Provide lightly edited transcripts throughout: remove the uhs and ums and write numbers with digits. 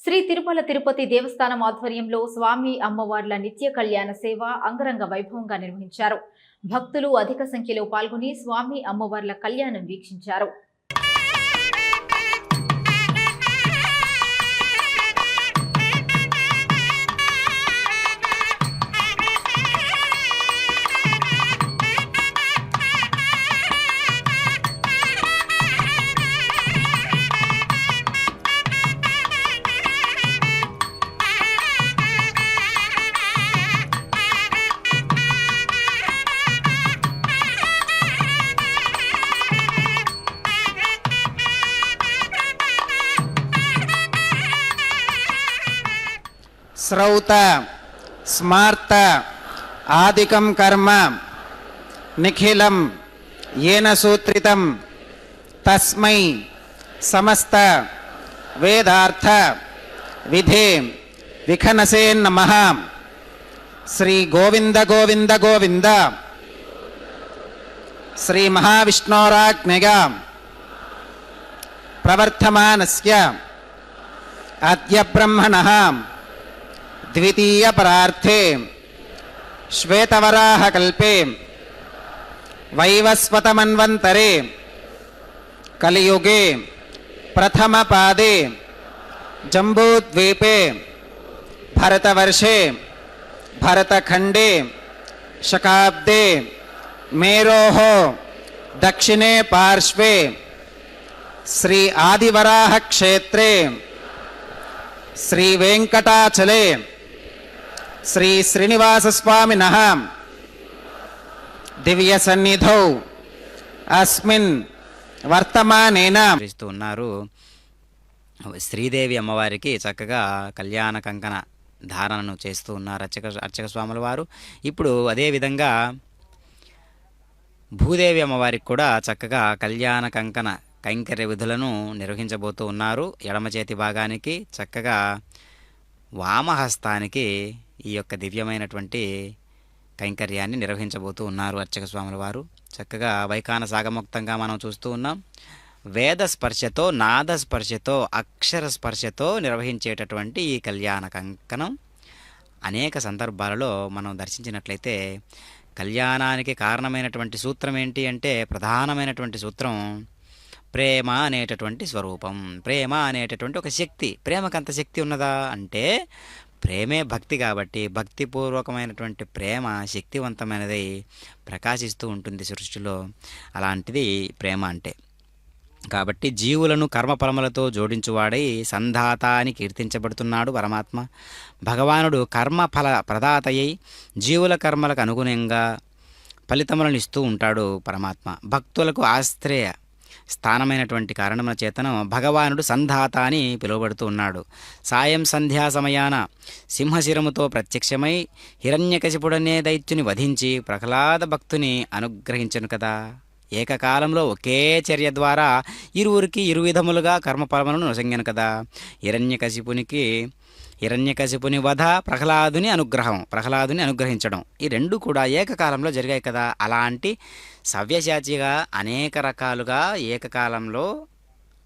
శ్రీ తిరుమల తిరుపతి దేవస్థానం ఆధ్వర్యంలో స్వామి అమ్మవార్ల నిత్య కళ్యాణ సేవ అంగరంగ వైభవంగా నిర్వహించారు. భక్తులు అధిక సంఖ్యలో పాల్గొని స్వామి అమ్మవార్ల కళ్యాణం వీక్షించారు. శ్రౌత స్మార్త ఆదికం కర్మ నిఖిలం ఏన సూత్రితం తస్మై సమస్త వేదార్థ విధే విఖనసే నమః. శ్రీ గోవింద గోవింద గోవింద శ్రీ మహావిష్ణోరాజ్ఞయా ప్రవర్తమానస్య అద్య బ్రహ్మణః ద్వితీయ పరార్థే శ్వేతవరాహ కల్పే వైవస్వతమన్వంతరే కలియుగే ప్రథమ పాదే జంబూద్వీపే భరతవర్షే భరతఖండే శకాబ్దే మేరోః దక్షిణే పార్శ్వే శ్రీ ఆదివరాహ క్షేత్రే శ్రీ వెంకటాచలే శ్రీ శ్రీనివాసస్వామినః దివ్య సన్నిధౌ అస్మిన్ వర్తమానేన ఉన్నారు. శ్రీదేవి అమ్మవారికి చక్కగా కళ్యాణ కంకణ ధారణను చేస్తూ ఉన్నారు అర్చక స్వాముల వారు. ఇప్పుడు అదేవిధంగా భూదేవి అమ్మవారికి కూడా చక్కగా కళ్యాణ కంకణ కైంకర్య విధులను నిర్వహించబోతూ ఉన్నారు. ఎడమ చేతి భాగానికి చక్కగా వామహస్తానికి ఈ యొక్క దివ్యమైనటువంటి కైంకర్యాన్ని నిర్వహించబోతూ ఉన్నారు అర్చక స్వాముల వారు. చక్కగా వైఖాన సాగముక్తంగా మనం చూస్తూ ఉన్నాం. వేద స్పర్శతో నాద స్పర్శతో అక్షర స్పర్శతో నిర్వహించేటటువంటి ఈ కళ్యాణ కంకణం అనేక సందర్భాలలో మనం దర్శించినట్లయితే కళ్యాణానికి కారణమైనటువంటి సూత్రం ఏంటి అంటే ప్రధానమైనటువంటి సూత్రం ప్రేమ అనేటటువంటి స్వరూపం. ప్రేమ అనేటటువంటి ఒక శక్తి. ప్రేమకంత శక్తి ఉన్నదా అంటే ప్రేమే భక్తి కాబట్టి భక్తిపూర్వకమైనటువంటి ప్రేమ శక్తివంతమైనది ప్రకాశిస్తూ ఉంటుంది సృష్టిలో. అలాంటిది ప్రేమ అంటే. కాబట్టి జీవులను కర్మఫలములతో జోడించువాడై సంధాత అని కీర్తించబడుతున్నాడు పరమాత్మ. భగవానుడు కర్మఫల ప్రదాతయ్యి జీవుల కర్మలకు అనుగుణంగా ఫలితములను ఇస్తూ ఉంటాడు పరమాత్మ. భక్తులకు ఆశ్రయ స్థానమైనటువంటి కారణముల చేతను భగవానుడు సంధాత అని పిలువబడుతూ ఉన్నాడు. సాయం సంధ్యా సమయాన సింహశిరముతో ప్రత్యక్షమై హిరణ్యకశిపుడనే దైత్యుని వధించి ప్రహ్లాద భక్తుని అనుగ్రహించను కదా. ఏకకాలంలో ఒకే చర్య ద్వారా ఇరువురికి ఇరు విధములుగా కర్మఫలములను నొసంగను కదా. హిరణ్యకశిపుని వధ, ప్రహ్లాదుని అనుగ్రహించడం, ఈ రెండు కూడా ఏకకాలంలో జరిగాయి కదా. అలాంటి సవ్యసాచిగా అనేక రకాలుగా ఏకకాలంలో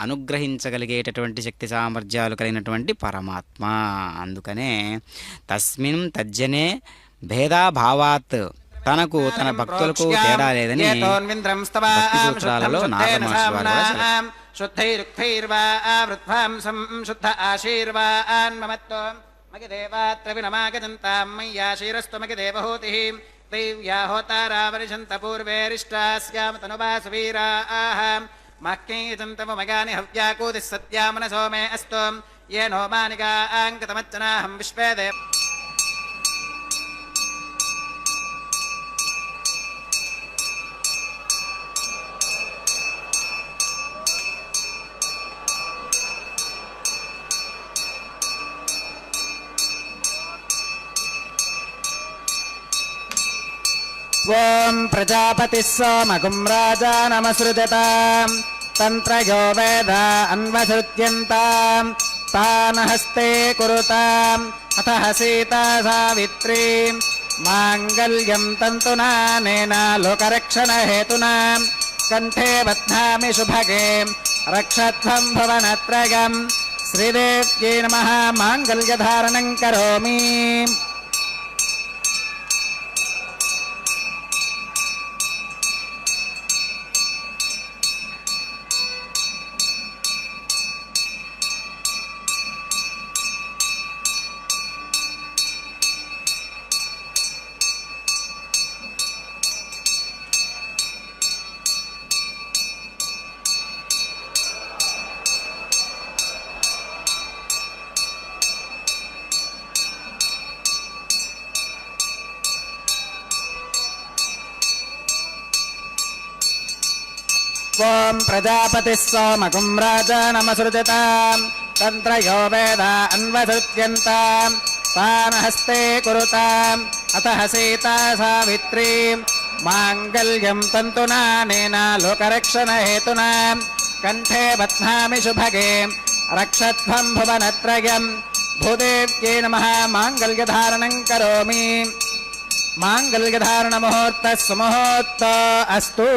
అనుగ్రహించగలిగేటటువంటి శక్తి సామర్థ్యాలు కలిగినటువంటి పరమాత్మ. అందుకనే తస్మిన్ తజ్జనే భేదాభావాత్ తనకు తన భక్తులకు తేడా లేదని భక్తి సూత్రాలలో నారద మహర్షి వారు శుద్ధైరుక్తైర్వా వృద్ధ్వాంసం శుద్ధ ఆశీర్వాన్మమత్తో మగి దేవాత్ర వినమాగజంతాం మయ్యాశీరస్త్వ మగి దేవహూతిః దైవ్యా హోతారావరిషంత పూర్వేరిష్టాస్యామ తనువాసవీరాః మహ్కైజంతమ మగాని హవ్యాకూతిః సత్యామనసో మే అస్తుయేనో మానికాంకతమచ్చనాహం విశ్వేదే ఓం ప్రజాపతిః సోమగుం రాజానమసృజతాం తంత్రయో వేద అన్వసృత్యంతాం తానహస్తే కురుతాం అతః సీతా సావిత్రీ మాంగళ్యం తంతునానేన లోకరక్షణ హేతునా కంఠే బధ్నామి శుభగే రక్షత్వం భువనత్రయం శ్రీదేవ్యై నమః మాంగళ్యధారణం కరోమి. ఓం ప్రజాపతిः సోమకుం రాజానమసృజతాం తంత్రయో వేద అన్వసృత్యంతాం తాన్ హస్తే కురుతాం అతః సీతా సావిత్రీ మాంగళ్యం తంతునా నేన లోకరక్షణ హేతునా కంఠే బధ్నామి శుభగే రక్షధ్వం భువనత్రయం. భూదేవ్యై నమః మాంగళ్యధారణం కరోమి. మాంగళ్యధారణ ముహూర్త సుముహూర్త అస్తు.